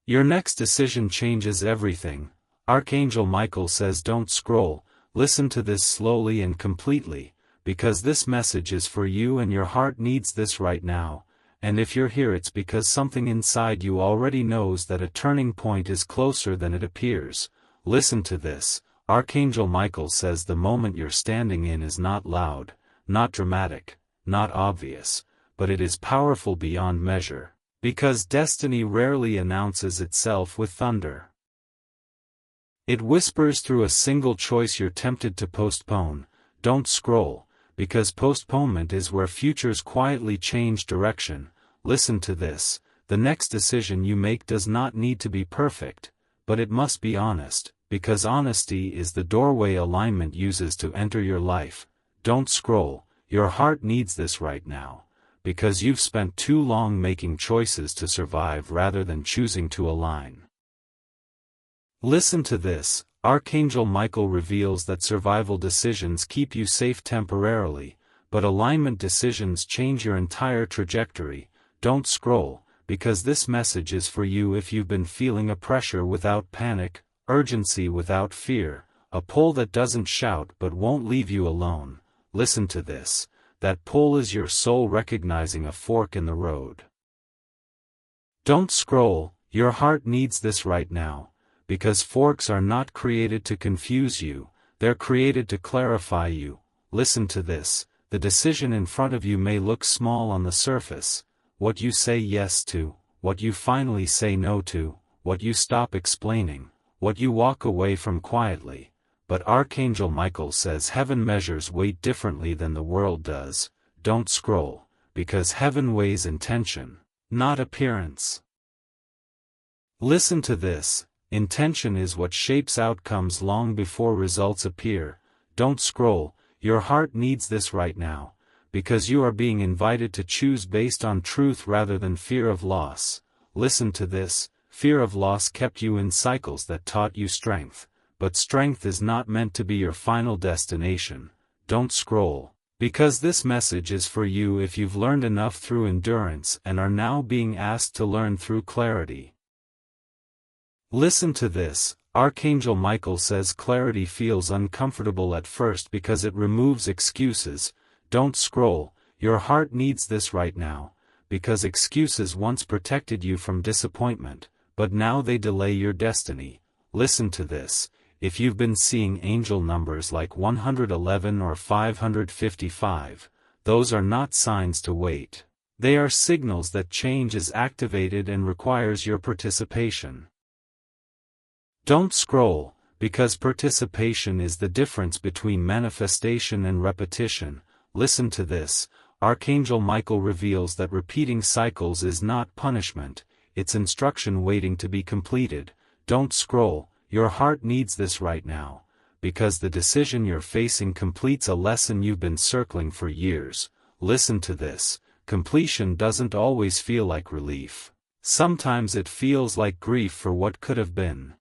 Your next decision changes everything. Archangel Michael says don't scroll, listen to this slowly and completely, because this message is for you and your heart needs this right now, and if you're here it's because something inside you already knows that a turning point is closer than it appears. Listen to this. Archangel Michael says the moment you're standing in is not loud, not dramatic, not obvious, but it is powerful beyond measure. Because destiny rarely announces itself with thunder. It whispers through a single choice you're tempted to postpone. Don't scroll, because postponement is where futures quietly change direction. Listen to this. The next decision you make does not need to be perfect, but it must be honest, because honesty is the doorway alignment uses to enter your life. Don't scroll, your heart needs this right now, because you've spent too long making choices to survive rather than choosing to align. Listen to this. Archangel Michael reveals that survival decisions keep you safe temporarily, but alignment decisions change your entire trajectory. Don't scroll, because this message is for you if you've been feeling a pressure without panic, urgency without fear, a pull that doesn't shout but won't leave you alone. Listen to this. That pull is your soul recognizing a fork in the road. Don't scroll, your heart needs this right now, because forks are not created to confuse you, they're created to clarify you. Listen to this. The decision in front of you may look small on the surface, what you say yes to, what you finally say no to, what you stop explaining, what you walk away from quietly. But Archangel Michael says heaven measures weight differently than the world does. Don't scroll, because heaven weighs intention, not appearance. Listen to this. Intention is what shapes outcomes long before results appear. Don't scroll, your heart needs this right now, because you are being invited to choose based on truth rather than fear of loss. Listen to this. Fear of loss kept you in cycles that taught you strength. But strength is not meant to be your final destination. Don't scroll, because this message is for you if you've learned enough through endurance and are now being asked to learn through clarity. Listen to this. Archangel Michael says clarity feels uncomfortable at first because it removes excuses. Don't scroll, your heart needs this right now, because excuses once protected you from disappointment, but now they delay your destiny. Listen to this. If you've been seeing angel numbers like 111 or 555, those are not signs to wait. They are signals that change is activated and requires your participation. Don't scroll, because participation is the difference between manifestation and repetition. Listen to this. Archangel Michael reveals that repeating cycles is not punishment, it's instruction waiting to be completed. Don't scroll. Your heart needs this right now, because the decision you're facing completes a lesson you've been circling for years. Listen to this. Completion doesn't always feel like relief. Sometimes it feels like grief for what could have been.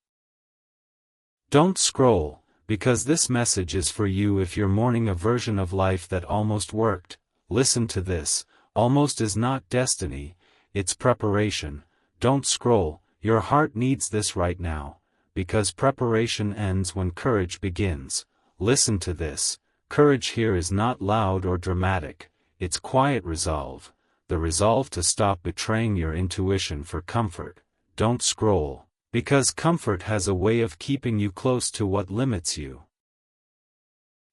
Don't scroll, because this message is for you if you're mourning a version of life that almost worked. Listen to this. Almost is not destiny, it's preparation. Don't scroll, your heart needs this right now, because preparation ends when courage begins. Listen to this. Courage here is not loud or dramatic, it's quiet resolve. The resolve to stop betraying your intuition for comfort. Don't scroll, because comfort has a way of keeping you close to what limits you.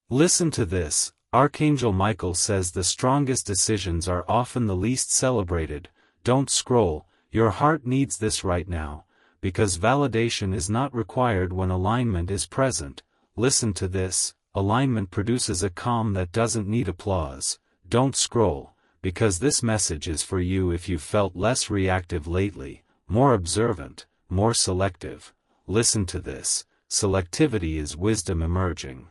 Listen to this. Archangel Michael says the strongest decisions are often the least celebrated. Don't scroll, your heart needs this right now, because validation is not required when alignment is present. Listen to this. Alignment produces a calm that doesn't need applause. Don't scroll, because this message is for you if you've felt less reactive lately, more observant, more selective. Listen to this. Selectivity is wisdom emerging.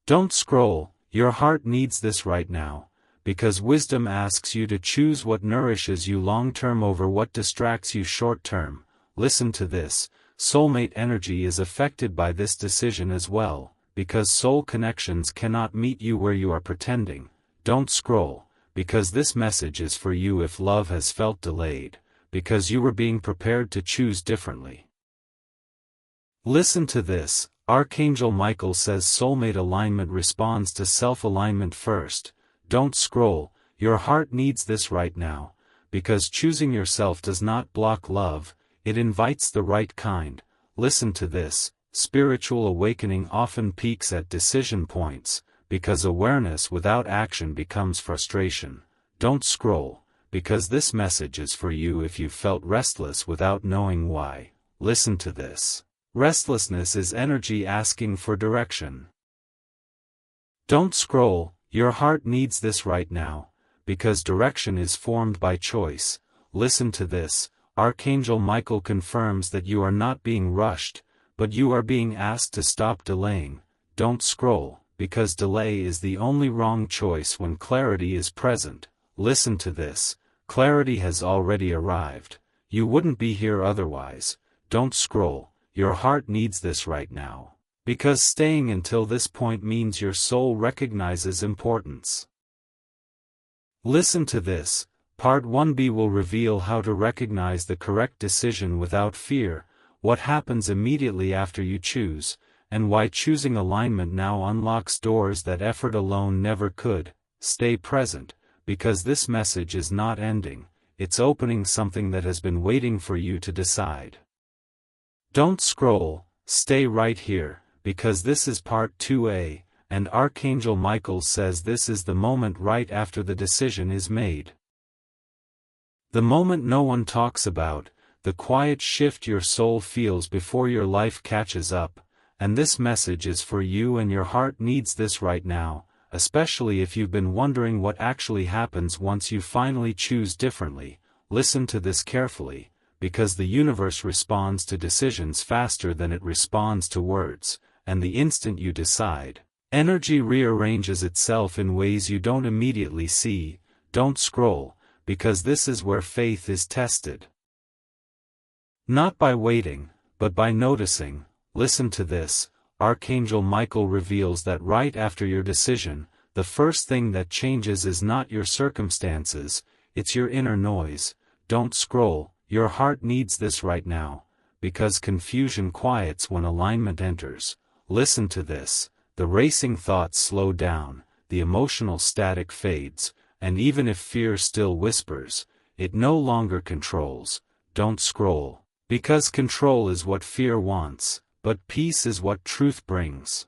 Don't scroll, your heart needs this right now, because wisdom asks you to choose what nourishes you long-term over what distracts you short-term. Listen to this. Soulmate energy is affected by this decision as well, because soul connections cannot meet you where you are pretending. Don't scroll, because this message is for you if love has felt delayed, because you were being prepared to choose differently. Listen to this. Archangel Michael says soulmate alignment responds to self-alignment first. Don't scroll, your heart needs this right now, because choosing yourself does not block love, it invites the right kind. Listen to this. Spiritual awakening often peaks at decision points, because awareness without action becomes frustration. Don't scroll, because this message is for you if you felt restless without knowing why. Listen to this. Restlessness is energy asking for direction. Don't scroll, your heart needs this right now, because direction is formed by choice. Listen to this. Archangel Michael confirms that you are not being rushed, but you are being asked to stop delaying. Don't scroll, because delay is the only wrong choice when clarity is present. Listen to this. Clarity has already arrived. You wouldn't be here otherwise. Don't scroll, your heart needs this right now, because staying until this point means your soul recognizes importance. Listen to this. Part 1b will reveal how to recognize the correct decision without fear, what happens immediately after you choose, and why choosing alignment now unlocks doors that effort alone never could. Stay present, because this message is not ending, it's opening something that has been waiting for you to decide. Don't scroll, stay right here, because this is part 2a, and Archangel Michael says this is the moment right after the decision is made. The moment no one talks about, the quiet shift your soul feels before your life catches up, and this message is for you and your heart needs this right now, especially if you've been wondering what actually happens once you finally choose differently. Listen to this carefully, because the universe responds to decisions faster than it responds to words, and the instant you decide, energy rearranges itself in ways you don't immediately see. Don't scroll, because this is where faith is tested. Not by waiting, but by noticing. Listen to this. Archangel Michael reveals that right after your decision, the first thing that changes is not your circumstances, it's your inner noise. Don't scroll, your heart needs this right now, because confusion quiets when alignment enters. Listen to this. The racing thoughts slow down, the emotional static fades, and even if fear still whispers, it no longer controls. Don't scroll, because control is what fear wants, but peace is what truth brings.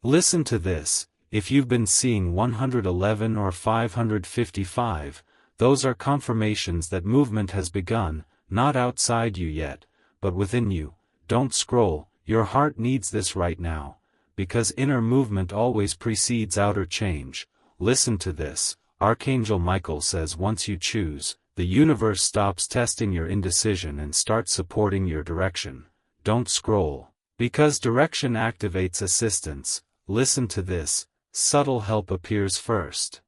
Listen to this. If you've been seeing 111 or 555, those are confirmations that movement has begun, not outside you yet, but within you. Don't scroll, your heart needs this right now, because inner movement always precedes outer change. Listen to this. Archangel Michael says once you choose, the universe stops testing your indecision and starts supporting your direction. Don't scroll, because direction activates assistance. Listen to this. Subtle help appears first.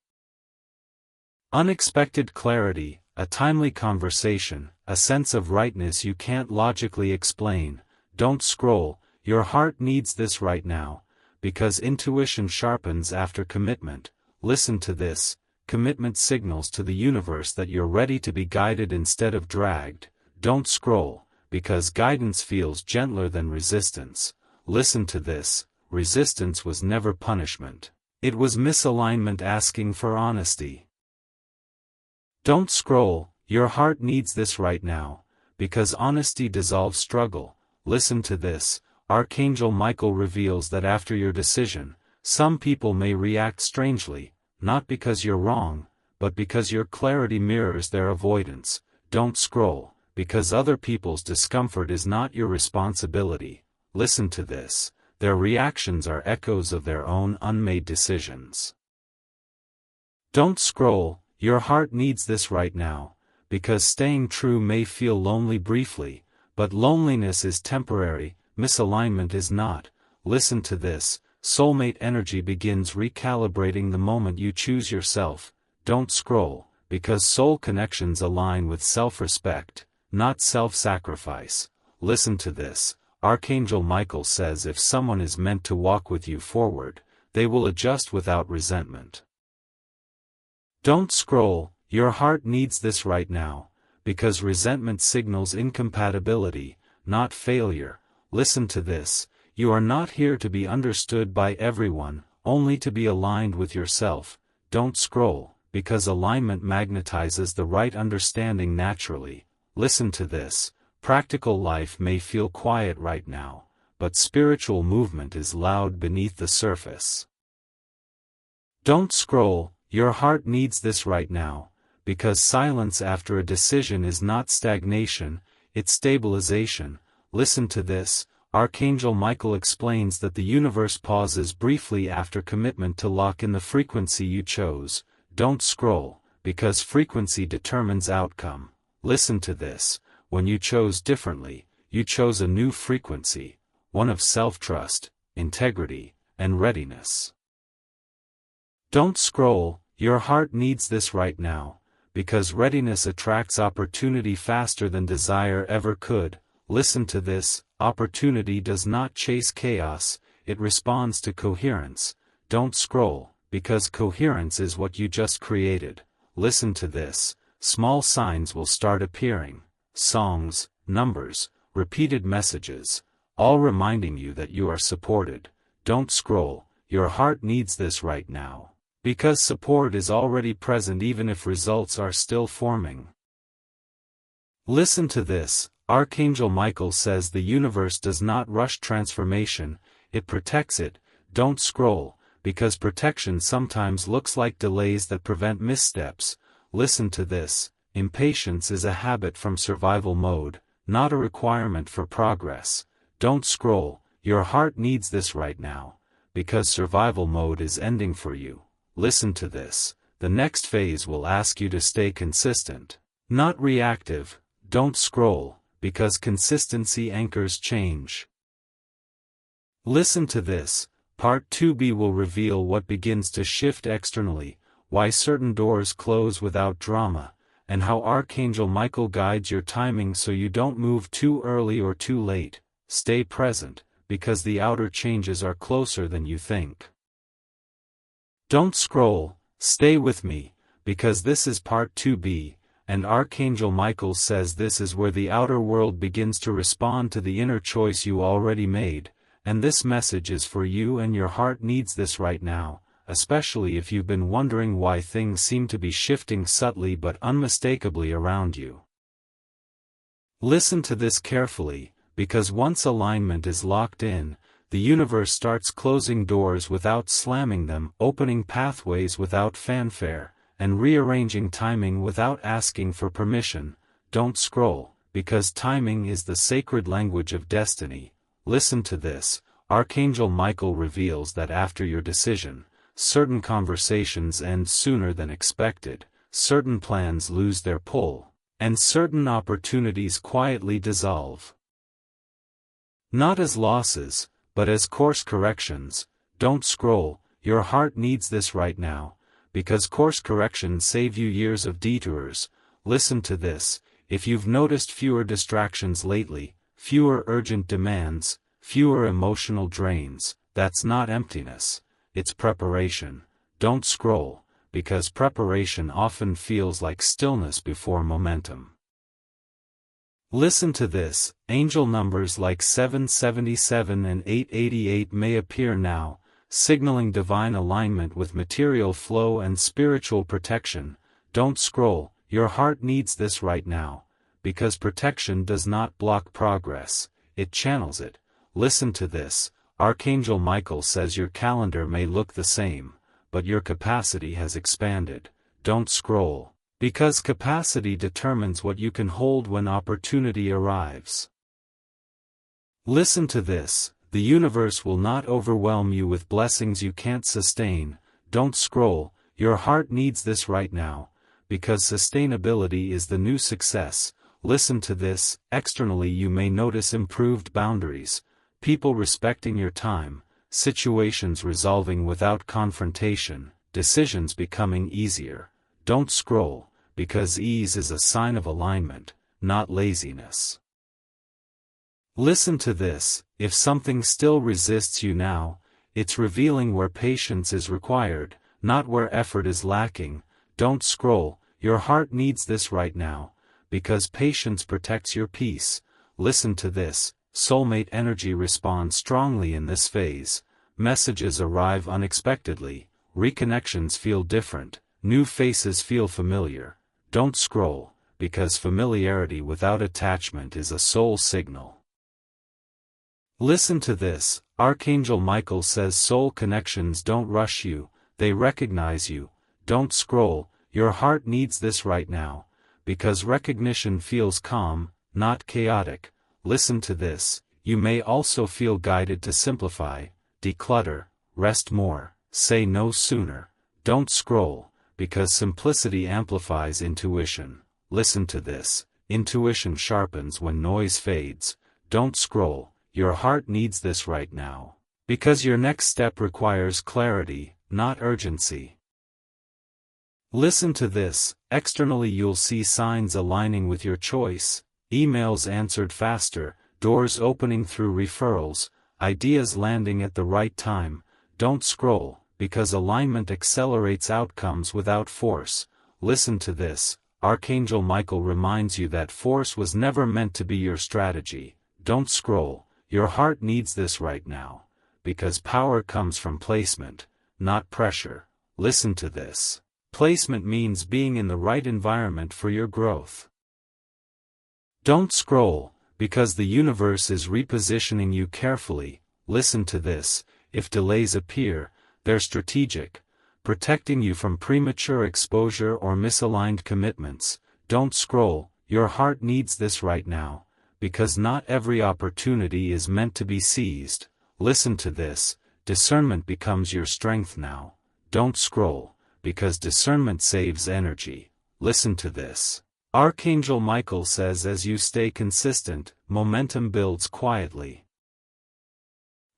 Unexpected clarity, a timely conversation, a sense of rightness you can't logically explain. Don't scroll, your heart needs this right now, because intuition sharpens after commitment. Listen to this. Commitment signals to the universe that you're ready to be guided instead of dragged. Don't scroll, because guidance feels gentler than resistance. Listen to this. Resistance was never punishment. It was misalignment asking for honesty. Don't scroll, your heart needs this right now, because honesty dissolves struggle. Listen to this. Archangel Michael reveals that after your decision, some people may react strangely, not because you're wrong, but because your clarity mirrors their avoidance. Don't scroll, because other people's discomfort is not your responsibility. Listen to this. Their reactions are echoes of their own unmade decisions. Don't scroll, your heart needs this right now, because staying true may feel lonely briefly, but loneliness is temporary, misalignment is not. Listen to this. Soulmate energy begins recalibrating the moment you choose yourself. Don't scroll, because soul connections align with self-respect, not self-sacrifice. Listen to this. Archangel Michael says if someone is meant to walk with you forward, they will adjust without resentment. Don't scroll, your heart needs this right now, because resentment signals incompatibility, not failure. Listen to this, you are not here to be understood by everyone, only to be aligned with yourself. Don't scroll, because alignment magnetizes the right understanding naturally. Listen to this, practical life may feel quiet right now, but spiritual movement is loud beneath the surface. Don't scroll, your heart needs this right now, because silence after a decision is not stagnation, it's stabilization. Listen to this, Archangel Michael explains that the universe pauses briefly after commitment to lock in the frequency you chose. Don't scroll, because frequency determines outcome. Listen to this, when you chose differently, you chose a new frequency, one of self-trust, integrity, and readiness. Don't scroll, your heart needs this right now, because readiness attracts opportunity faster than desire ever could. Listen to this, opportunity does not chase chaos, it responds to coherence. Don't scroll, because coherence is what you just created. Listen to this, small signs will start appearing, songs, numbers, repeated messages, all reminding you that you are supported. Don't scroll, your heart needs this right now, because support is already present even if results are still forming. Listen to this, Archangel Michael says the universe does not rush transformation, it protects it. Don't scroll, because protection sometimes looks like delays that prevent missteps. Listen to this, impatience is a habit from survival mode, not a requirement for progress. Don't scroll, your heart needs this right now, because survival mode is ending for you. Listen to this, the next phase will ask you to stay consistent, not reactive. Don't scroll, because consistency anchors change. Listen to this, Part 2b will reveal what begins to shift externally, why certain doors close without drama, and how Archangel Michael guides your timing so you don't move too early or too late. Stay present, because the outer changes are closer than you think. Don't scroll, stay with me, because this is Part 2b, and Archangel Michael says this is where the outer world begins to respond to the inner choice you already made, and this message is for you and your heart needs this right now, especially if you've been wondering why things seem to be shifting subtly but unmistakably around you. Listen to this carefully, because once alignment is locked in, the universe starts closing doors without slamming them, opening pathways without fanfare, and rearranging timing without asking for permission. Don't scroll, because timing is the sacred language of destiny. Listen to this, Archangel Michael reveals that after your decision, certain conversations end sooner than expected, certain plans lose their pull, and certain opportunities quietly dissolve. Not as losses, but as course corrections. Don't scroll, your heart needs this right now, because course corrections save you years of detours. Listen to this, if you've noticed fewer distractions lately, fewer urgent demands, fewer emotional drains, that's not emptiness, it's preparation. Don't scroll, because preparation often feels like stillness before momentum. Listen to this, angel numbers like 777 and 888 may appear now, signaling divine alignment with material flow and spiritual protection. Don't scroll, your heart needs this right now, because protection does not block progress, it channels it. Listen to this, Archangel Michael says your calendar may look the same, but your capacity has expanded. Don't scroll, because capacity determines what you can hold when opportunity arrives. Listen to this, the universe will not overwhelm you with blessings you can't sustain. Don't scroll, your heart needs this right now, because sustainability is the new success. Listen to this, externally you may notice improved boundaries, people respecting your time, situations resolving without confrontation, decisions becoming easier. Don't scroll, because ease is a sign of alignment, not laziness. Listen to this, if something still resists you now, it's revealing where patience is required, not where effort is lacking. Don't scroll, your heart needs this right now, because patience protects your peace. Listen to this, soulmate energy responds strongly in this phase. Messages arrive unexpectedly, reconnections feel different, new faces feel familiar. Don't scroll, because familiarity without attachment is a soul signal. Listen to this, Archangel Michael says soul connections don't rush you, they recognize you. Don't scroll, your heart needs this right now, because recognition feels calm, not chaotic. Listen to this, you may also feel guided to simplify, declutter, rest more, say no sooner. Don't scroll, because simplicity amplifies intuition. Listen to this, intuition sharpens when noise fades. Don't scroll, your heart needs this right now, because your next step requires clarity, not urgency. Listen to this, externally you'll see signs aligning with your choice, emails answered faster, doors opening through referrals, ideas landing at the right time. Don't scroll, because alignment accelerates outcomes without force. Listen to this, Archangel Michael reminds you that force was never meant to be your strategy. Don't scroll, your heart needs this right now, because power comes from placement, not pressure. Listen to this. Placement means being in the right environment for your growth. Don't scroll, because the universe is repositioning you carefully. Listen to this, if delays appear, they're strategic, protecting you from premature exposure or misaligned commitments. Don't scroll, your heart needs this right now, because not every opportunity is meant to be seized. Listen to this, discernment becomes your strength now. Don't scroll, because discernment saves energy. Listen to this. Archangel Michael says as you stay consistent, momentum builds quietly.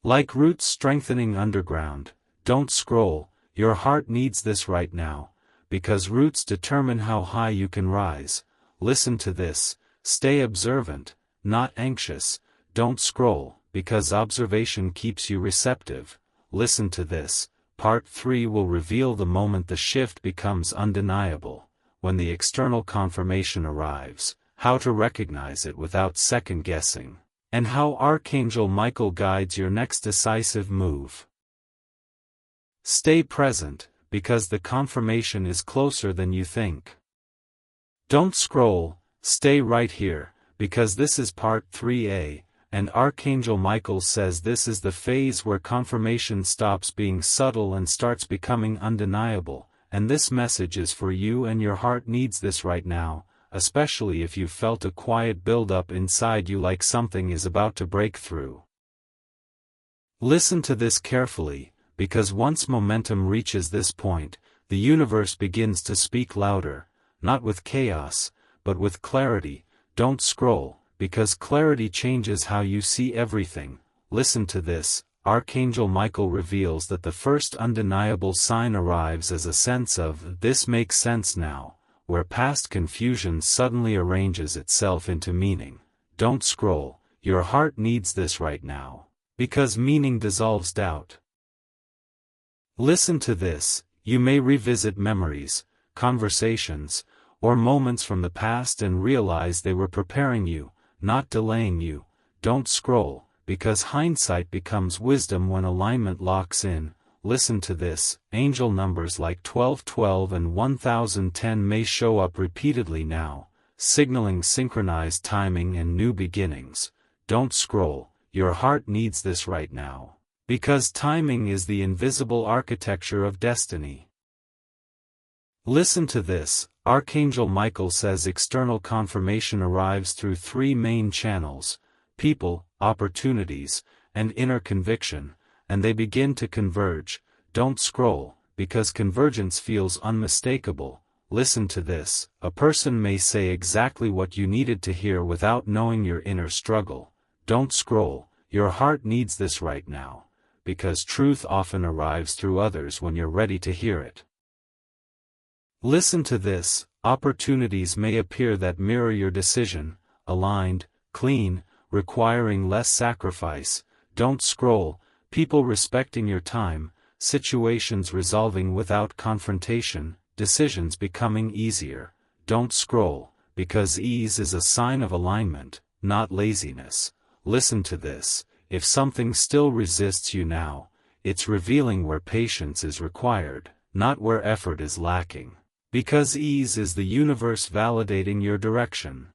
Like roots strengthening underground. Don't scroll, your heart needs this right now, because roots determine how high you can rise. Listen to this, stay observant, not anxious. Don't scroll, because observation keeps you receptive. Listen to this, part 3 will reveal the moment the shift becomes undeniable, when the external confirmation arrives, how to recognize it without second-guessing, and how Archangel Michael guides your next decisive move. Stay present, because the confirmation is closer than you think. Don't scroll, stay right here, because this is part 3a, and Archangel Michael says this is the phase where confirmation stops being subtle and starts becoming undeniable, and this message is for you and your heart needs this right now, especially if you felt a quiet build-up inside you like something is about to break through. Listen to this carefully, because once momentum reaches this point, the universe begins to speak louder, not with chaos, but with clarity. Don't scroll, because clarity changes how you see everything. Listen to this, Archangel Michael reveals that the first undeniable sign arrives as a sense of "this makes sense now," where past confusion suddenly arranges itself into meaning. Don't scroll, your heart needs this right now, because meaning dissolves doubt. Listen to this, you may revisit memories, conversations, or moments from the past and realize they were preparing you, not delaying you. Don't scroll, because hindsight becomes wisdom when alignment locks in. Listen to this, angel numbers like 1212 and 1010 may show up repeatedly now, signaling synchronized timing and new beginnings. Don't scroll, your heart needs this right now, because timing is the invisible architecture of destiny. Listen to this, Archangel Michael says external confirmation arrives through 3 main channels: people, opportunities, and inner conviction, and they begin to converge. Don't scroll, because convergence feels unmistakable. Listen to this, a person may say exactly what you needed to hear without knowing your inner struggle. Don't scroll, your heart needs this right now, because truth often arrives through others when you're ready to hear it. Listen to this, opportunities may appear that mirror your decision, aligned, clean, requiring less sacrifice. Don't scroll, people respecting your time, situations resolving without confrontation, decisions becoming easier. Don't scroll, because ease is a sign of alignment, not laziness. Listen to this: if something still resists you now, it's revealing where patience is required, not where effort is lacking. Because ease is the universe validating your direction.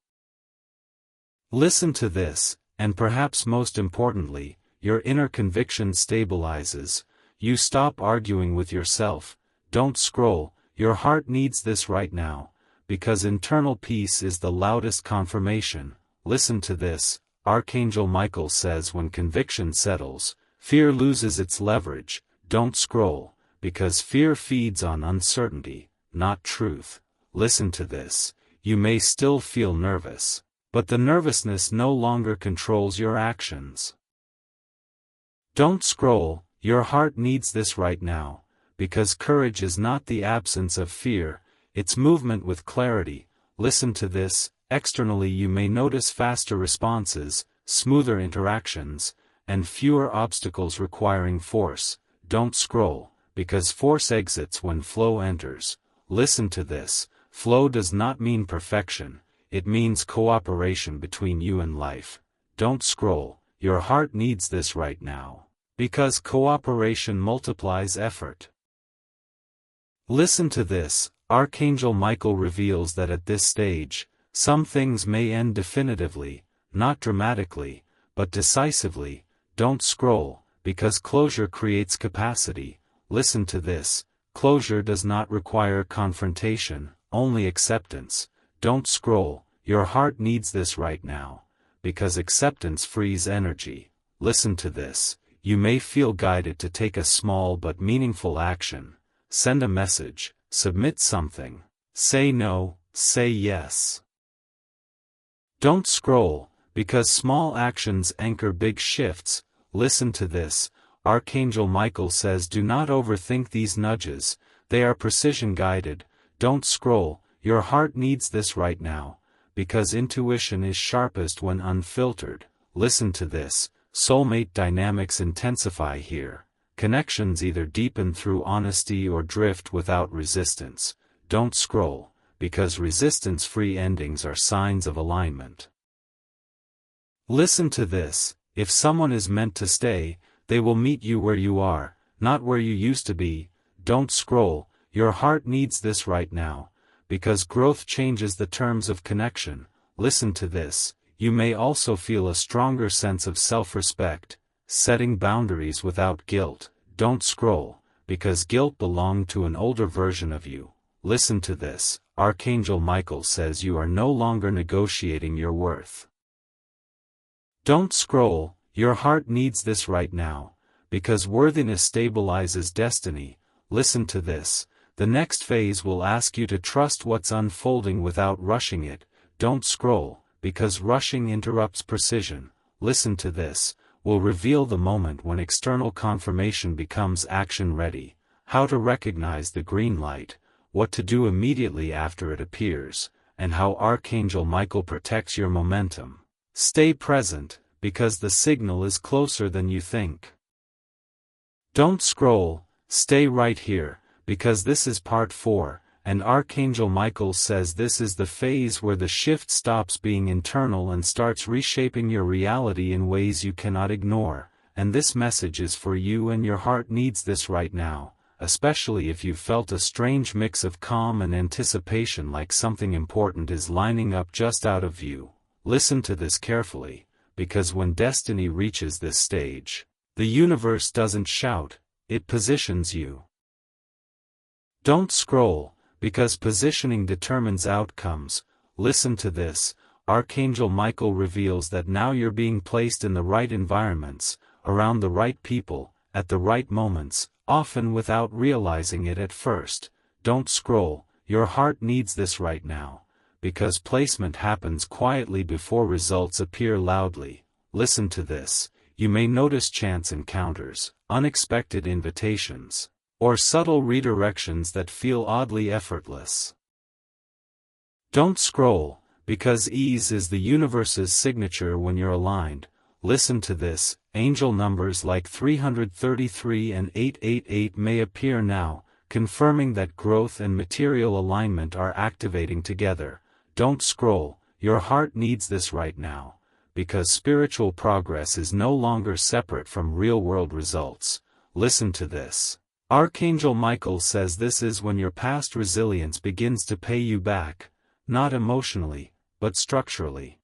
Listen to this, and perhaps most importantly, your inner conviction stabilizes. You stop arguing with yourself. Don't scroll, your heart needs this right now, because internal peace is the loudest confirmation. Listen to this: Archangel Michael says when conviction settles, fear loses its leverage. Don't scroll, because fear feeds on uncertainty, not truth. Listen to this: you may still feel nervous, but the nervousness no longer controls your actions. Don't scroll, your heart needs this right now, because courage is not the absence of fear, it's movement with clarity. Listen to this: externally you may notice faster responses, smoother interactions, and fewer obstacles requiring force. Don't scroll, because force exits when flow enters. Listen to this: flow does not mean perfection, it means cooperation between you and life. Don't scroll, your heart needs this right now, because cooperation multiplies effort. Listen to this: Archangel Michael reveals that at this stage, some things may end definitively, not dramatically, but decisively. Don't scroll, because closure creates capacity. Listen to this: closure does not require confrontation, only acceptance. Don't scroll, your heart needs this right now, because acceptance frees energy. Listen to this: you may feel guided to take a small but meaningful action. Send a message, submit something, say no, say yes. Don't scroll, because small actions anchor big shifts. Listen to this: Archangel Michael says do not overthink these nudges, they are precision guided. Don't scroll, your heart needs this right now, because intuition is sharpest when unfiltered. Listen to this: soulmate dynamics intensify here. Connections either deepen through honesty or drift without resistance. Don't scroll, because resistance-free endings are signs of alignment. Listen to this: if someone is meant to stay, they will meet you where you are, not where you used to be. Don't scroll, your heart needs this right now, because growth changes the terms of connection. Listen to this: you may also feel a stronger sense of self-respect, setting boundaries without guilt. Don't scroll, because guilt belonged to an older version of you. Listen to this: Archangel Michael says you are no longer negotiating your worth. Don't scroll, your heart needs this right now, because worthiness stabilizes destiny. Listen to this: the next phase will ask you to trust what's unfolding without rushing it. Don't scroll, because rushing interrupts precision. Listen to this: will reveal the moment when external confirmation becomes action-ready, how to recognize the green light, what to do immediately after it appears, and how Archangel Michael protects your momentum. Stay present, because the signal is closer than you think. Don't scroll, stay right here, because this is part 4, and Archangel Michael says this is the phase where the shift stops being internal and starts reshaping your reality in ways you cannot ignore. And this message is for you, and your heart needs this right now, especially if you've felt a strange mix of calm and anticipation, like something important is lining up just out of view. Listen to this carefully, because when destiny reaches this stage, the universe doesn't shout, it positions you. Don't scroll, because positioning determines outcomes. Listen to this: Archangel Michael reveals that now you're being placed in the right environments, around the right people, at the right moments, often without realizing it at first. Don't scroll, your heart needs this right now, because placement happens quietly before results appear loudly. Listen to this: you may notice chance encounters, unexpected invitations, or subtle redirections that feel oddly effortless. Don't scroll, because ease is the universe's signature when you're aligned. Listen to this: angel numbers like 333 and 888 may appear now, confirming that growth and material alignment are activating together. Don't scroll, your heart needs this right now. Because spiritual progress is no longer separate from real-world results. Listen to this. Archangel Michael says this is when your past resilience begins to pay you back, not emotionally, but structurally.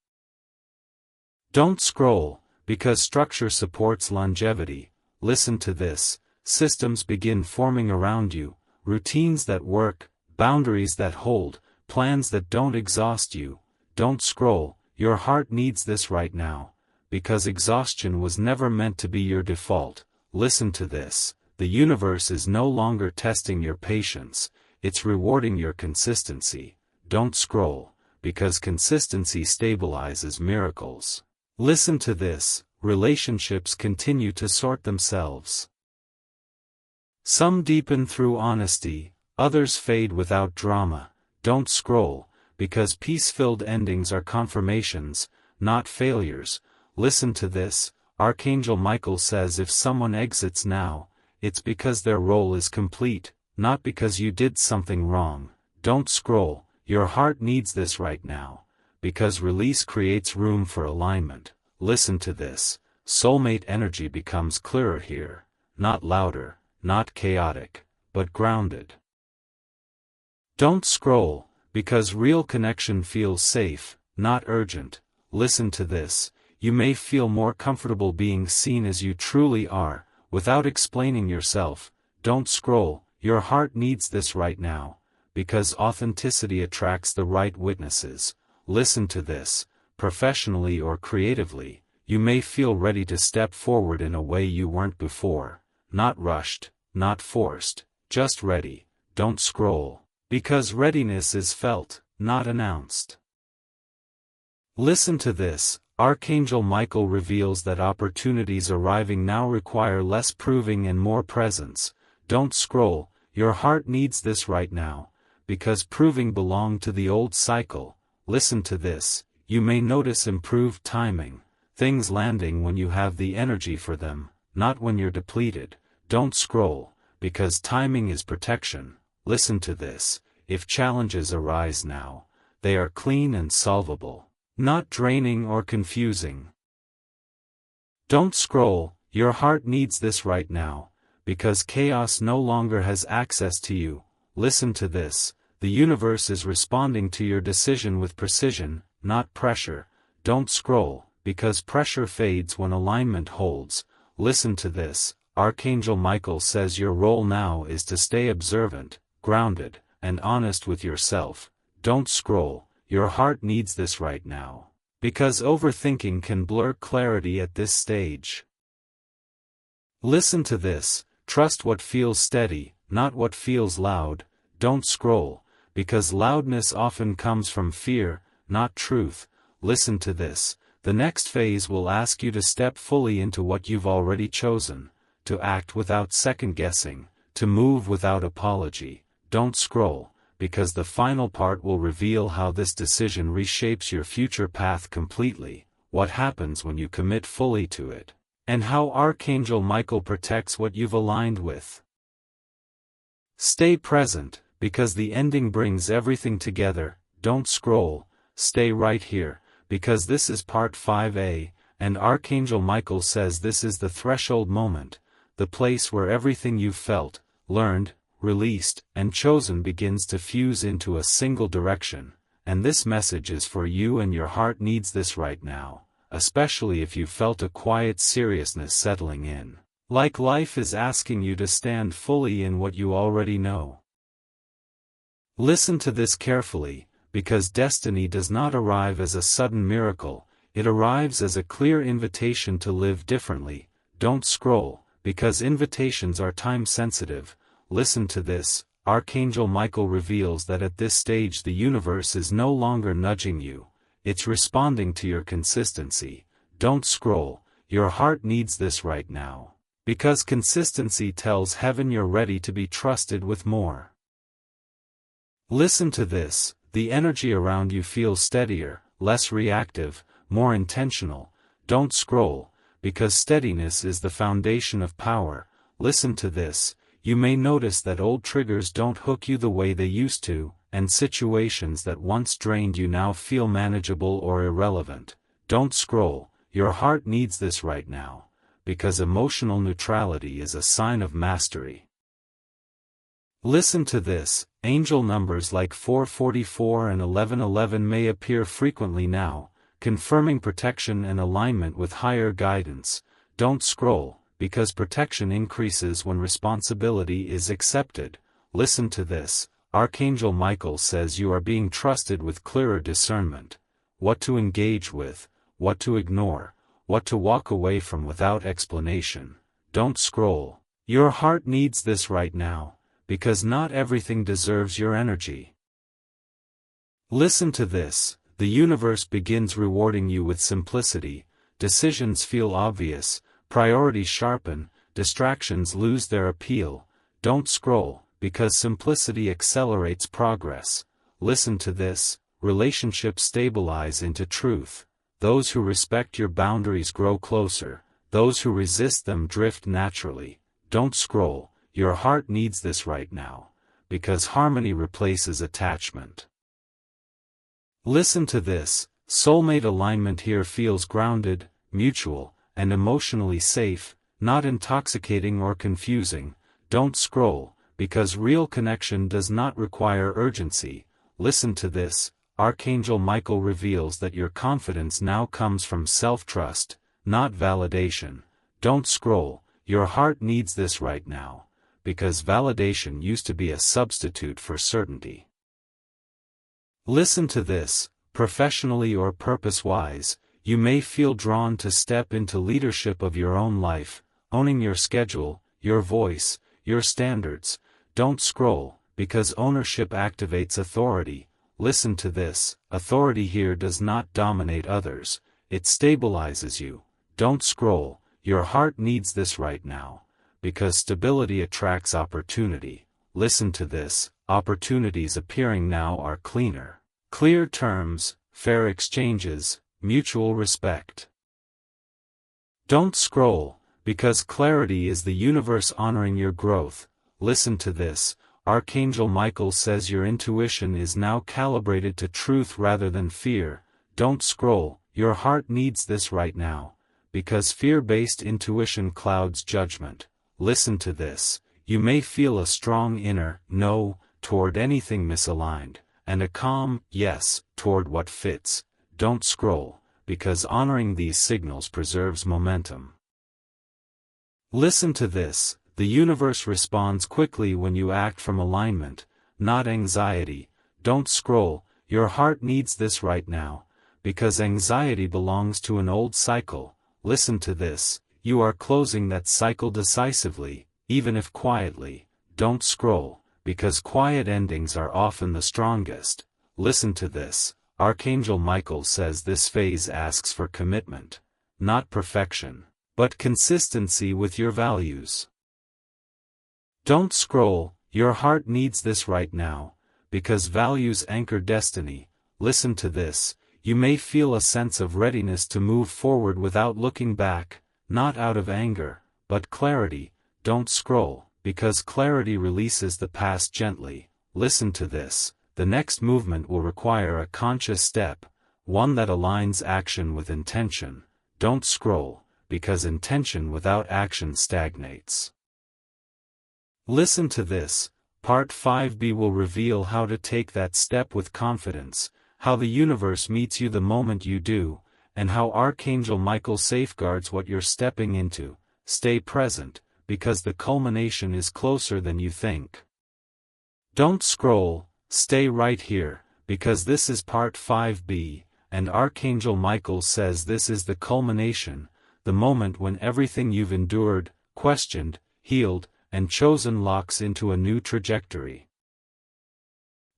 Don't scroll, because structure supports longevity. Listen to this. Systems begin forming around you, routines that work, boundaries that hold, plans that don't exhaust you. Don't scroll, your heart needs this right now. Because exhaustion was never meant to be your default. Listen to this. The universe is no longer testing your patience, it's rewarding your consistency. Don't scroll, because consistency stabilizes miracles. Listen to this. Relationships continue to sort themselves. Some deepen through honesty, others fade without drama. Don't scroll, because peace-filled endings are confirmations, not failures. Listen to this. Archangel Michael says if someone exits now, it's because their role is complete, not because you did something wrong. Don't scroll, your heart needs this right now. Because release creates room for alignment. Listen to this. Soulmate energy becomes clearer here. Not louder, not chaotic, but grounded. Don't scroll, because real connection feels safe, not urgent. Listen to this. You may feel more comfortable being seen as you truly are, without explaining yourself. Don't scroll, your heart needs this right now. Because authenticity attracts the right witnesses. Listen to this. Professionally or creatively, you may feel ready to step forward in a way you weren't before. Not rushed, not forced, just ready. Don't scroll, because readiness is felt, not announced. Listen to this. Archangel Michael reveals that opportunities arriving now require less proving and more presence. Don't scroll, your heart needs this right now. Because proving belonged to the old cycle. Listen to this. You may notice improved timing, things landing when you have the energy for them, not when you're depleted. Don't scroll, because timing is protection. Listen to this. If challenges arise now, they are clean and solvable, not draining or confusing. Don't scroll, your heart needs this right now, because chaos no longer has access to you. Listen to this. The universe is responding to your decision with precision, not pressure. Don't scroll, because pressure fades when alignment holds. Listen to this. Archangel Michael says your role now is to stay observant, grounded, and honest with yourself. Don't scroll, your heart needs this right now. Because overthinking can blur clarity at this stage. Listen to this. Trust what feels steady, not what feels loud. Don't scroll, because loudness often comes from fear, not truth. Listen to this. The next phase will ask you to step fully into what you've already chosen, to act without second-guessing, to move without apology. Don't scroll, because the final part will reveal how this decision reshapes your future path completely, what happens when you commit fully to it, and how Archangel Michael protects what you've aligned with. Stay present, because the ending brings everything together. Don't scroll, stay right here, because this is part 5a, and Archangel Michael says this is the threshold moment, the place where everything you've felt, learned, released, and chosen begins to fuse into a single direction, and this message is for you and your heart needs this right now, especially if you felt a quiet seriousness settling in, like life is asking you to stand fully in what you already know. Listen to this carefully, because destiny does not arrive as a sudden miracle, it arrives as a clear invitation to live differently. Don't scroll, because invitations are time-sensitive. Listen to this. Archangel Michael reveals that at this stage the universe is no longer nudging you, it's responding to your consistency. Don't scroll, your heart needs this right now. Because consistency tells heaven you're ready to be trusted with more. Listen to this. The energy around you feels steadier, less reactive, more intentional. Don't scroll, because steadiness is the foundation of power. Listen to this. You may notice that old triggers don't hook you the way they used to, and situations that once drained you now feel manageable or irrelevant. Don't scroll, your heart needs this right now, because emotional neutrality is a sign of mastery. Listen to this, angel numbers like 444 and 1111 may appear frequently now, confirming protection and alignment with higher guidance. Don't scroll, because protection increases when responsibility is accepted. Listen to this, Archangel Michael says you are being trusted with clearer discernment. What to engage with, what to ignore, what to walk away from without explanation. Don't scroll. Your heart needs this right now, because not everything deserves your energy. Listen to this, the universe begins rewarding you with simplicity, decisions feel obvious, priorities sharpen, distractions lose their appeal. Don't scroll, because simplicity accelerates progress. Listen to this, relationships stabilize into truth. Those who respect your boundaries grow closer, those who resist them drift naturally. Don't scroll, your heart needs this right now, because harmony replaces attachment. Listen to this, soulmate alignment here feels grounded, mutual, and emotionally safe, not intoxicating or confusing. Don't scroll, because real connection does not require urgency. Listen to this, Archangel Michael reveals that your confidence now comes from self-trust, not validation. Don't scroll, your heart needs this right now, because validation used to be a substitute for certainty. Listen to this, professionally or purpose-wise, you may feel drawn to step into leadership of your own life, owning your schedule, your voice, your standards. Don't scroll, because ownership activates authority. Listen to this, authority here does not dominate others, it stabilizes you. Don't scroll, your heart needs this right now, because stability attracts opportunity. Listen to this, opportunities appearing now are cleaner. Clear terms, fair exchanges, mutual respect. Don't scroll, because clarity is the universe honoring your growth. Listen to this, Archangel Michael says your intuition is now calibrated to truth rather than fear. Don't scroll, your heart needs this right now, because fear-based intuition clouds judgment. Listen to this, you may feel a strong inner no toward anything misaligned, and a calm yes toward what fits. Don't scroll, because honoring these signals preserves momentum. Listen to this, the universe responds quickly when you act from alignment, not anxiety. Don't scroll, your heart needs this right now, because anxiety belongs to an old cycle. Listen to this, you are closing that cycle decisively, even if quietly. Don't scroll, because quiet endings are often the strongest. Listen to this, Archangel Michael says this phase asks for commitment, not perfection, but consistency with your values. Don't scroll, your heart needs this right now, because values anchor destiny. Listen to this, you may feel a sense of readiness to move forward without looking back, not out of anger, but clarity. Don't scroll, because clarity releases the past gently. Listen to this, the next movement will require a conscious step, one that aligns action with intention. Don't scroll, because intention without action stagnates. Listen to this, Part 5b will reveal how to take that step with confidence, how the universe meets you the moment you do, and how Archangel Michael safeguards what you're stepping into. Stay present, because the culmination is closer than you think. Don't scroll, stay right here, because this is Part 5b, and Archangel Michael says this is the culmination, the moment when everything you've endured, questioned, healed, and chosen locks into a new trajectory.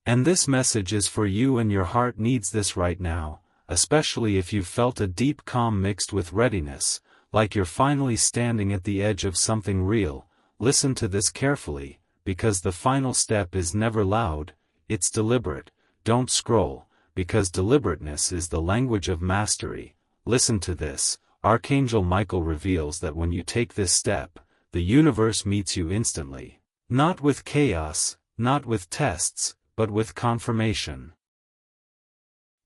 And this message is for you, and your heart needs this right now, especially if you've felt a deep calm mixed with readiness, like you're finally standing at the edge of something real. Listen to this carefully, because the final step is never loud, it's deliberate. Don't scroll, because deliberateness is the language of mastery. Listen to this, Archangel Michael reveals that when you take this step, the universe meets you instantly. Not with chaos, not with tests, but with confirmation.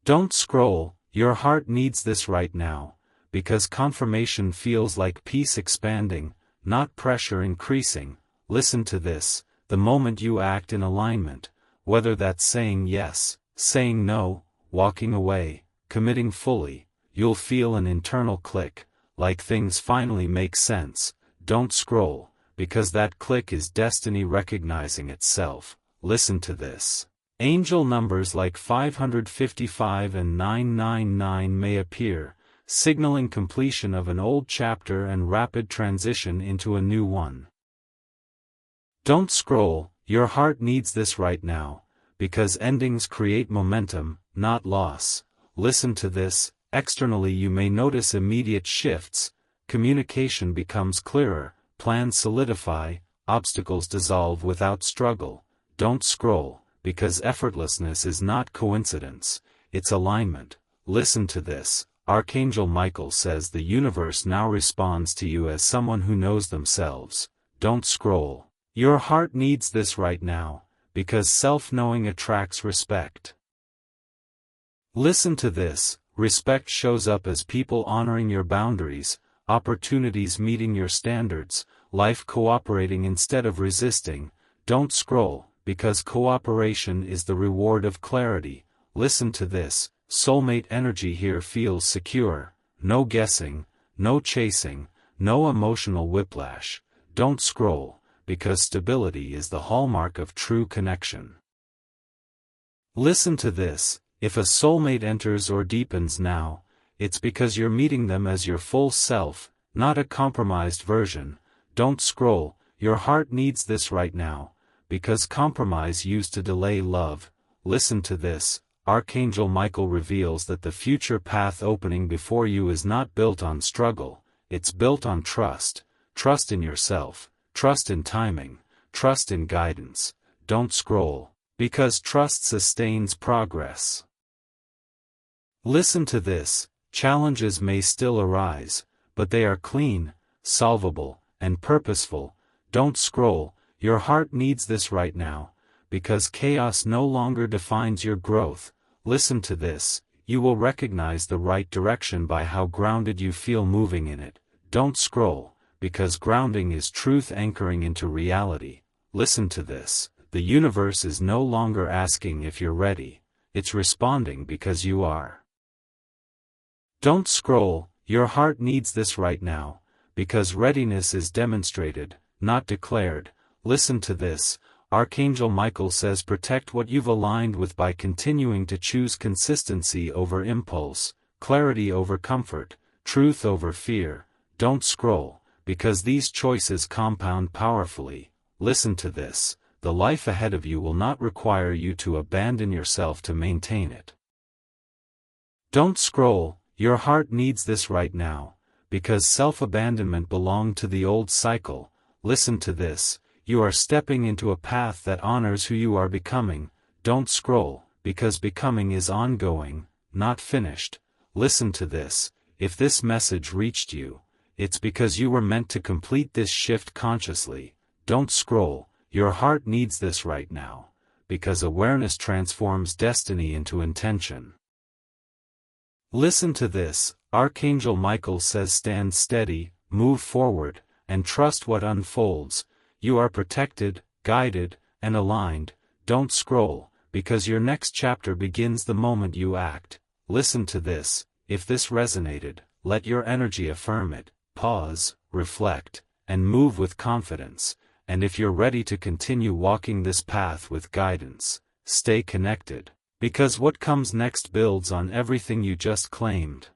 Don't scroll, your heart needs this right now, because confirmation feels like peace expanding, not pressure increasing. Listen to this, the moment you act in alignment, whether that's saying yes, saying no, walking away, committing fully, you'll feel an internal click, like things finally make sense. Don't scroll, because that click is destiny recognizing itself. Listen to this. Angel numbers like 555 and 999 may appear, signaling completion of an old chapter and rapid transition into a new one. Don't scroll, your heart needs this right now, because endings create momentum, not loss. Listen to this, externally you may notice immediate shifts, communication becomes clearer, plans solidify, obstacles dissolve without struggle. Don't scroll, because effortlessness is not coincidence, it's alignment. Listen to this, Archangel Michael says the universe now responds to you as someone who knows themselves. Don't scroll. Your heart needs this right now, because self-knowing attracts respect. Listen to this, respect shows up as people honoring your boundaries, opportunities meeting your standards, life cooperating instead of resisting. Don't scroll, because cooperation is the reward of clarity. Listen to this, soulmate energy here feels secure, no guessing, no chasing, no emotional whiplash. Don't scroll, because stability is the hallmark of true connection. Listen to this, if a soulmate enters or deepens now, it's because you're meeting them as your full self, not a compromised version. Don't scroll, your heart needs this right now, because compromise used to delay love. Listen to this, Archangel Michael reveals that the future path opening before you is not built on struggle, it's built on trust. Trust in yourself, trust in timing, trust in guidance. Don't scroll, because trust sustains progress. Listen to this, challenges may still arise, but they are clean, solvable, and purposeful. Don't scroll, your heart needs this right now, because chaos no longer defines your growth. Listen to this, you will recognize the right direction by how grounded you feel moving in it. Don't scroll, because grounding is truth anchoring into reality. Listen to this, the universe is no longer asking if you're ready, it's responding because you are. Don't scroll, your heart needs this right now, because readiness is demonstrated, not declared. Listen to this, Archangel Michael says protect what you've aligned with by continuing to choose consistency over impulse, clarity over comfort, truth over fear. Don't scroll, because these choices compound powerfully. Listen to this, the life ahead of you will not require you to abandon yourself to maintain it. Don't scroll, your heart needs this right now, because self-abandonment belonged to the old cycle. Listen to this, you are stepping into a path that honors who you are becoming. Don't scroll, because becoming is ongoing, not finished. Listen to this, if this message reached you, it's because you were meant to complete this shift consciously. Don't scroll, your heart needs this right now, because awareness transforms destiny into intention. Listen to this, Archangel Michael says stand steady, move forward, and trust what unfolds. You are protected, guided, and aligned. Don't scroll, because your next chapter begins the moment you act. Listen to this, if this resonated, let your energy affirm it. Pause, reflect, and move with confidence. And if you're ready to continue walking this path with guidance, stay connected, because what comes next builds on everything you just claimed.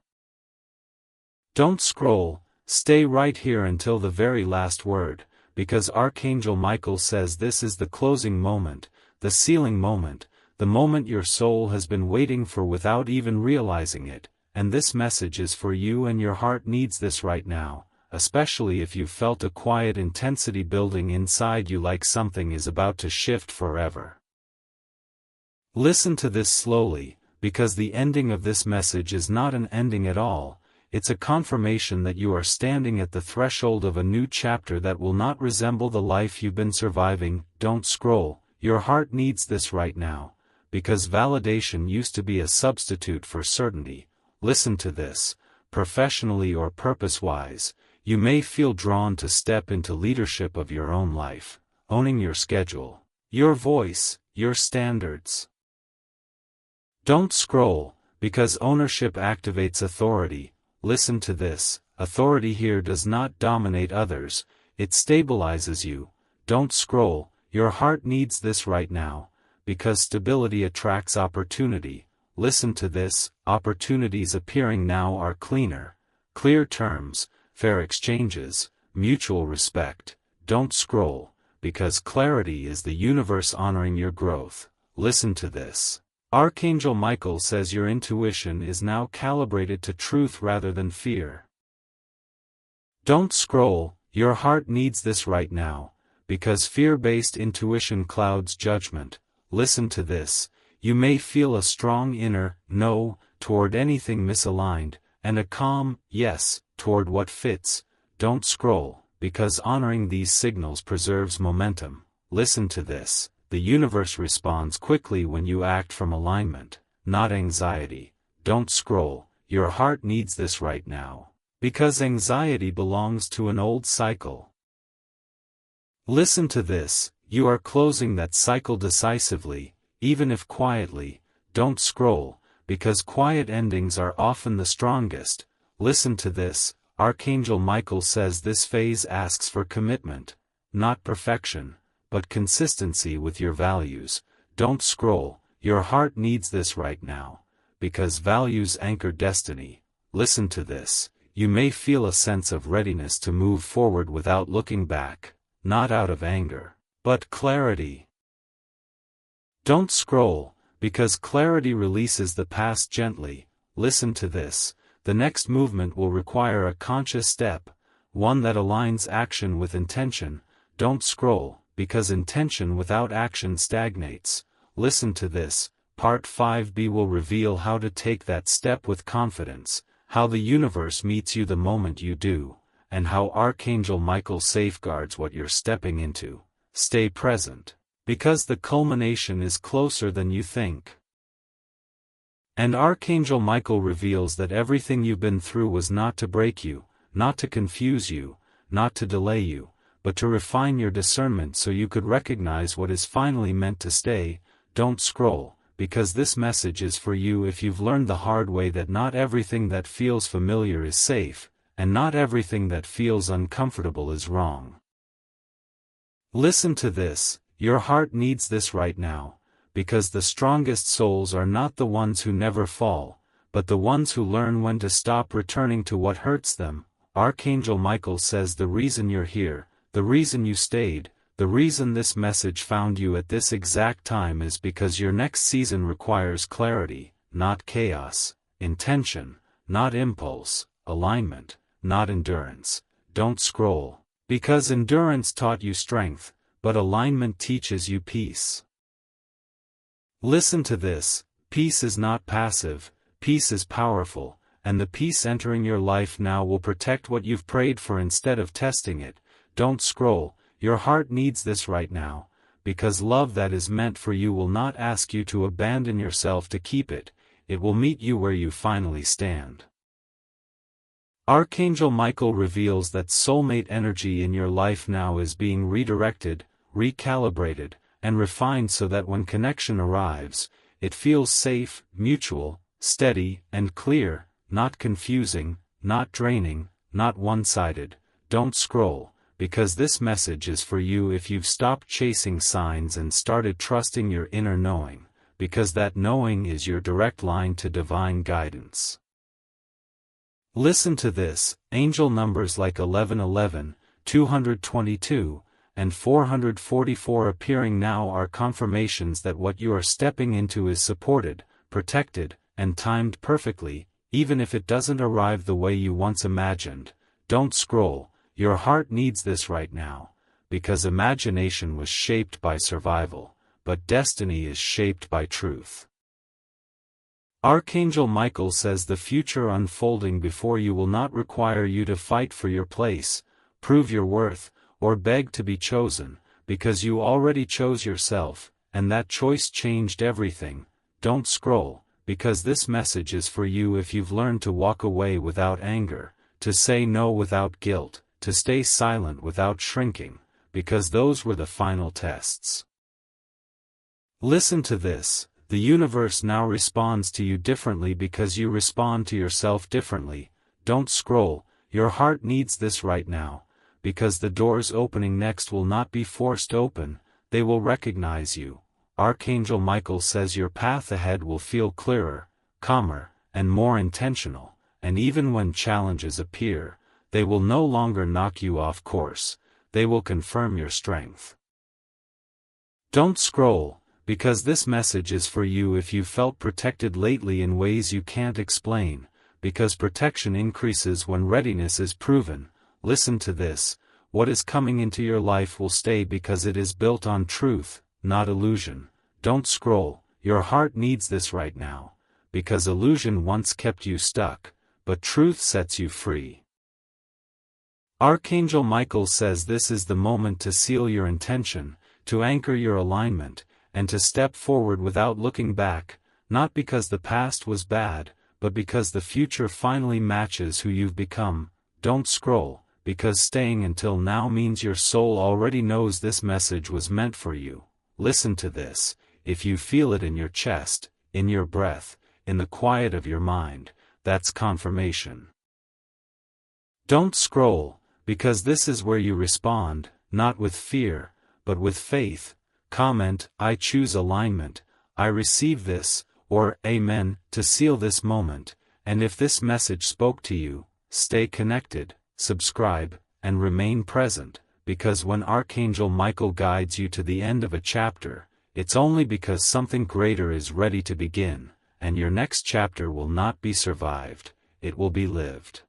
Don't scroll, stay right here until the very last word, because Archangel Michael says this is the closing moment, the sealing moment, the moment your soul has been waiting for without even realizing it, and this message is for you and your heart needs this right now, especially if you felt a quiet intensity building inside you like something is about to shift forever. Listen to this slowly, because the ending of this message is not an ending at all, it's a confirmation that you are standing at the threshold of a new chapter that will not resemble the life you've been surviving. Don't scroll, your heart needs this right now, because validation used to be a substitute for certainty. Listen to this, professionally or purpose-wise, you may feel drawn to step into leadership of your own life, owning your schedule, your voice, your standards. Don't scroll, because ownership activates authority. Listen to this, authority here does not dominate others, it stabilizes you. Don't scroll, your heart needs this right now, because stability attracts opportunity. Listen to this, opportunities appearing now are clear terms, fair exchanges, mutual respect. Don't scroll, because clarity is the universe honoring your growth. Listen to this. Archangel Michael says your intuition is now calibrated to truth rather than fear. Don't scroll, your heart needs this right now, because fear-based intuition clouds judgment. Listen to this, you may feel a strong inner no toward anything misaligned, and a calm yes toward what fits. Don't scroll, because honoring these signals preserves momentum. Listen to this, the universe responds quickly when you act from alignment, not anxiety. Don't scroll, your heart needs this right now, because anxiety belongs to an old cycle. Listen to this, you are closing that cycle decisively, even if quietly. Don't scroll, because quiet endings are often the strongest. Listen to this, Archangel Michael says this phase asks for commitment, not perfection, but consistency with your values. Don't scroll, your heart needs this right now, because values anchor destiny. Listen to this, you may feel a sense of readiness to move forward without looking back, not out of anger, but clarity. Don't scroll, because clarity releases the past gently. Listen to this, the next movement will require a conscious step, one that aligns action with intention. Don't scroll, because intention without action stagnates. Listen to this, Part 5b will reveal how to take that step with confidence, how the universe meets you the moment you do, and how Archangel Michael safeguards what you're stepping into. Stay present, because the culmination is closer than you think. And Archangel Michael reveals that everything you've been through was not to break you, not to confuse you, not to delay you, but to refine your discernment so you could recognize what is finally meant to stay. Don't scroll, because this message is for you if you've learned the hard way that not everything that feels familiar is safe, and not everything that feels uncomfortable is wrong. Listen to this, your heart needs this right now, because the strongest souls are not the ones who never fall, but the ones who learn when to stop returning to what hurts them. Archangel Michael says the reason you're here, the reason you stayed, the reason this message found you at this exact time is because your next season requires clarity, not chaos, intention, not impulse, alignment, not endurance. Don't scroll, because endurance taught you strength, but alignment teaches you peace. Listen to this, peace is not passive, peace is powerful, and the peace entering your life now will protect what you've prayed for instead of testing it. Don't scroll, your heart needs this right now, because love that is meant for you will not ask you to abandon yourself to keep it, it will meet you where you finally stand. Archangel Michael reveals that soulmate energy in your life now is being redirected, recalibrated, and refined so that when connection arrives, it feels safe, mutual, steady, and clear, not confusing, not draining, not one-sided. Don't scroll, because this message is for you if you've stopped chasing signs and started trusting your inner knowing, because that knowing is your direct line to divine guidance. Listen to this, angel numbers like 1111, 222, and 444 appearing now are confirmations that what you are stepping into is supported, protected, and timed perfectly, even if it doesn't arrive the way you once imagined. Don't scroll, your heart needs this right now, because imagination was shaped by survival, but destiny is shaped by truth. Archangel Michael says the future unfolding before you will not require you to fight for your place, prove your worth, or beg to be chosen, because you already chose yourself, and that choice changed everything. Don't scroll, because this message is for you if you've learned to walk away without anger, to say no without guilt, to stay silent without shrinking, because those were the final tests. Listen to this: the universe now responds to you differently because you respond to yourself differently. Don't scroll, your heart needs this right now, because the doors opening next will not be forced open, they will recognize you. Archangel Michael says your path ahead will feel clearer, calmer, and more intentional, and even when challenges appear, they will no longer knock you off course, they will confirm your strength. Don't scroll, because this message is for you if you felt protected lately in ways you can't explain, because protection increases when readiness is proven. Listen to this: what is coming into your life will stay because it is built on truth, not illusion. Don't scroll, your heart needs this right now, because illusion once kept you stuck, but truth sets you free. Archangel Michael says this is the moment to seal your intention, to anchor your alignment, and to step forward without looking back, not because the past was bad, but because the future finally matches who you've become. Don't scroll, because staying until now means your soul already knows this message was meant for you. Listen to this: if you feel it in your chest, in your breath, in the quiet of your mind, that's confirmation. Don't scroll, because this is where you respond, not with fear, but with faith. Comment, "I choose alignment," "I receive this," or "Amen," to seal this moment. And if this message spoke to you, stay connected, subscribe, and remain present, because when Archangel Michael guides you to the end of a chapter, it's only because something greater is ready to begin, and your next chapter will not be survived, it will be lived.